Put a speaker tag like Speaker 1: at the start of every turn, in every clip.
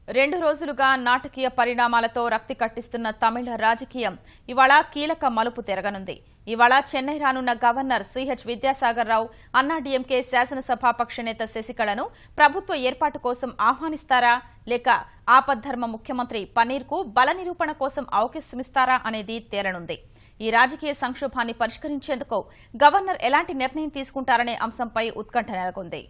Speaker 1: 2 రోజులుగా నాటకీయ పరిణామాలతో రక్తి కట్టిస్తున్న తమిళ రాజకీయం ఇవాళ కీలక మలుపు తిరగనుంది. ఇవాళ చెన్నై రానున్న గవర్నర్ సిహెచ్ విద్యాసాగర్ రావు అన్నాడీఎంకే శాసనసభాపక్ష నేత శశికళను ప్రభుత్వ ఏర్పాటు కోసం ఆహ్వానిస్తారా లేక ఆపద్ధర్మ ముఖ్యమంత్రి పన్నీర్కు బల నిరూపణ కోసం అవకాశమిస్తారా అనేది తేలనుంది. ఈ రాజకీయ సంక్షోభాన్ని పరిష్కరించేందుకు గవర్నర్ ఎలాంటి నిర్ణయం తీసుకుంటారనే అంశంపై ఉత్కంఠ నెలకొంది.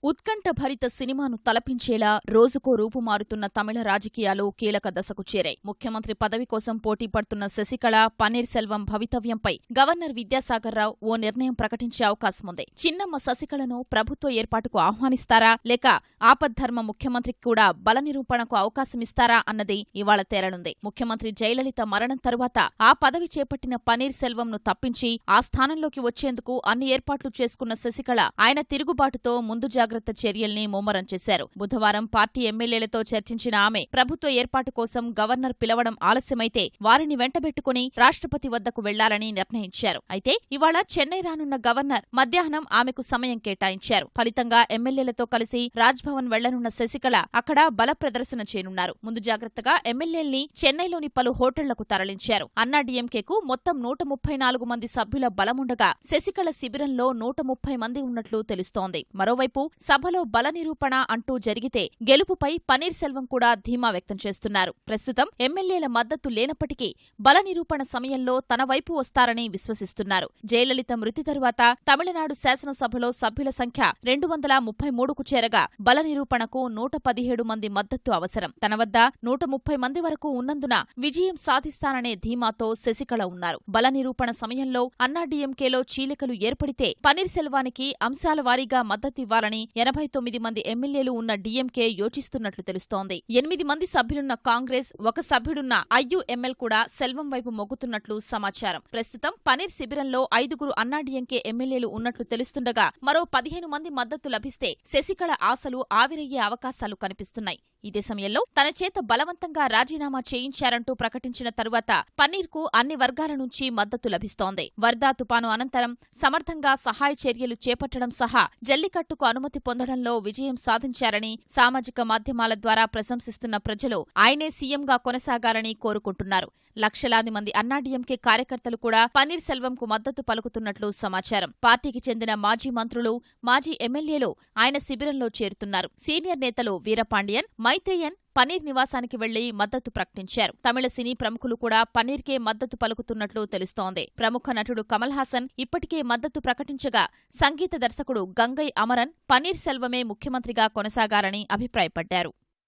Speaker 2: ఉత్కంఠభరిత సినిమాను తలపించేలా రోజుకో రూపుమారుతున్న తమిళ రాజకీయాలు కీలక దశకు చేరాయి. ముఖ్యమంత్రి పదవి కోసం పోటీ పడుతున్న శశికళ, పన్నీర్ సెల్వం భవితవ్యంపై గవర్నర్ విద్యాసాగర్ రావు ఓ నిర్ణయం ప్రకటించే అవకాశముంది. చిన్నమ్మ శశికళను ప్రభుత్వ ఏర్పాటుకు ఆహ్వానిస్తారా లేక ఆపద్ధర్మ ముఖ్యమంత్రికి కూడా బల నిరూపణకు అవకాశమిస్తారా అన్నది ఇవాళ తేలనుంది. ముఖ్యమంత్రి జయలలిత మరణం తరువాత ఆ పదవి చేపట్టిన పన్నీర్ సెల్వంను తప్పించి ఆ స్థానంలోకి వచ్చేందుకు అన్ని ఏర్పాట్లు చేసుకున్న శశికళ ఆయన తిరుగుబాటుతో ముందు జాగ్రత్త చర్యల్ని ముమ్మరం చేశారు. బుధవారం పార్టీ ఎమ్మెల్యేలతో చర్చించిన ఆమె ప్రభుత్వ ఏర్పాటు కోసం గవర్నర్ పిలవడం ఆలస్యమైతే వారిని వెంటబెట్టుకుని రాష్ట్రపతి వద్దకు వెళ్లాలని నిర్ణయించారు. అయితే ఇవాళ చెన్నై రానున్న గవర్నర్ మధ్యాహ్నం ఆమెకు సమయం కేటాయించారు. ఫలితంగా ఎమ్మెల్యేలతో కలిసి రాజ్భవన్ వెళ్లనున్న శశికళ అక్కడ బల ప్రదర్శన చేయనున్నారు. ముందు జాగ్రత్తగా ఎమ్మెల్యేల్ని చెన్నైలోని పలు హోటళ్లకు తరలించారు. అన్నాడీఎంకేకు మొత్తం 134 మంది సభ్యుల బలముండగా శశికళ శిబిరంలో 130 మంది ఉన్నట్లు తెలుస్తోంది. మరోవైపు సభలో బల నిరూపణ అంటూ జరిగితే గెలుపుపై పన్నీర్ సెల్వం కూడా ధీమా వ్యక్తం చేస్తున్నారు. ప్రస్తుతం ఎమ్మెల్యేల మద్దతు లేనప్పటికీ బల నిరూపణ సమయంలో తన వైపు వస్తారని విశ్వసిస్తున్నారు. జయలలిత మృతి తరువాత తమిళనాడు శాసనసభలో సభ్యుల సంఖ్య 233కు చేరగా బల నిరూపణకు 117 మంది మద్దతు అవసరం. తన వద్ద 130 మంది వరకు ఉన్నందున విజయం సాధిస్తాననే ధీమాతో శశికళ ఉన్నారు. బల నిరూపణ సమయంలో అన్నాడీఎంకేలో చీలికలు ఏర్పడితే పన్నీర్ సెల్వానికి అంశాల వారీగా మద్దతివ్వాలని 89 మంది ఎమ్మెల్యేలు ఉన్న డీఎంకే యోచిస్తున్నట్లు తెలుస్తోంది. 8 మంది సభ్యులున్న కాంగ్రెస్, 1 సభ్యుడున్న ఐయుఎంఎల్ కూడా సెల్వం వైపు మొగ్గుతున్నట్లు సమాచారం. ప్రస్తుతం పన్నీర్ శిబిరంలో 5గురు అన్నాడీఎంకే ఎమ్మెల్యేలు ఉన్నట్లు తెలుస్తుండగా మరో 15 మంది మద్దతు లభిస్తే శశికళ ఆశలు ఆవిరయ్యే అవకాశాలు కనిపిస్తున్నాయి. ఇదే సమయంలో తన చేత బలవంతంగా రాజీనామా చేయించారంటూ ప్రకటించిన తరువాత పన్నీర్కు అన్ని వర్గాల నుంచి మద్దతు లభిస్తోంది. వర్దా తుపాను అనంతరం సమర్థంగా సహాయ చర్యలు చేపట్టడం సహా జల్లికట్టుకు అనుమతి పొందడంలో విజయం సాధించారని సామాజిక మాధ్యమాల ద్వారా ప్రశంసిస్తున్న ప్రజలు ఆయనే సీఎంగా కొనసాగాలని కోరుకుంటున్నారు. లక్షలాది మంది అన్నాడీఎంకే కార్యకర్తలు కూడా పన్నీర్ సెల్వంకు మద్దతు పలుకుతున్నట్లు సమాచారం. పార్టీకి చెందిన మాజీ మంత్రులు, మాజీ ఎమ్మెల్యేలు ఆయన శిబిరంలో చేరుతున్నారు. సీనియర్ నేతలు వీరపాండియన్, మైత్రేయన్ పన్నీర్ నివాసానికి వెళ్లి మద్దతు ప్రకటించారు. తమిళ సినీ ప్రముఖులు కూడా పన్నీర్కే మద్దతు పలుకుతున్నట్లు తెలుస్తోంది. ప్రముఖ నటుడు కమల్ హాసన్ ఇప్పటికే మద్దతు ప్రకటించగా సంగీత దర్శకుడు గంగై అమరన్ పన్నీర్ సెల్వమే ముఖ్యమంత్రిగా కొనసాగారని అభిప్రాయపడ్డారు.